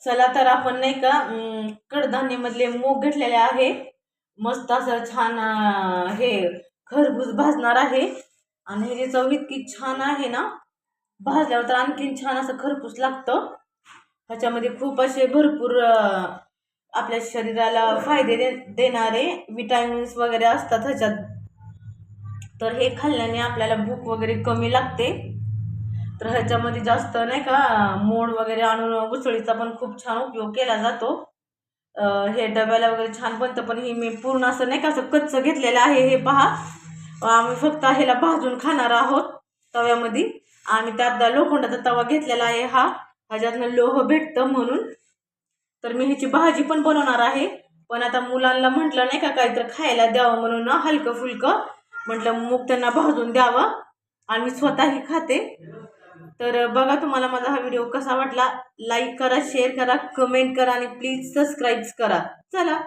चला तर आपण नाही का कडधान्यामधले मूग घेतलेले आहे. मस्त असं छान हे खरबूज भाजणार आहे आणि ह्याची चव इतकी छान आहे ना, भाजल्यावर तर आणखीन छान असं खरपूस लागतं. ह्याच्यामध्ये खूप असे भरपूर आपल्या शरीराला फायदे देणारे विटॅमिन्स वगैरे असतात ह्याच्यात. तर हे खाल्ल्याने आपल्याला भूक वगैरे कमी लागते. तर ह्याच्यामध्ये जास्त नाही का मोड वगैरे आणून उसळीचा पण खूप छान उपयोग केला जातो. हे डब्याला वगैरे छान बनतं. पण हे मी पूर्ण असं नाही का असं कच्चं घेतलेलं आहे. हे पहा, आम्ही फक्त ह्याला भाजून खाणार आहोत तव्यामध्ये. आम्ही त्यात लोखंडाचा तवा घेतलेला आहे. ह्याच्यातनं लोह भेटतं म्हणून. तर मी ह्याची भाजी पण बनवणार आहे. पण आता मुलांना म्हटलं नाही का काहीतरी खायला द्यावं म्हणून ना हलकं फुलकं म्हटलं मूग त्यांना भाजून द्यावं आणि मी स्वतःही खाते. तर बघा तुम्हाला माझा हा व्हिडिओ कसा वाटला. लाईक करा, शेअर करा, कमेंट करा आणि प्लीज सबस्क्राईब करा. चला.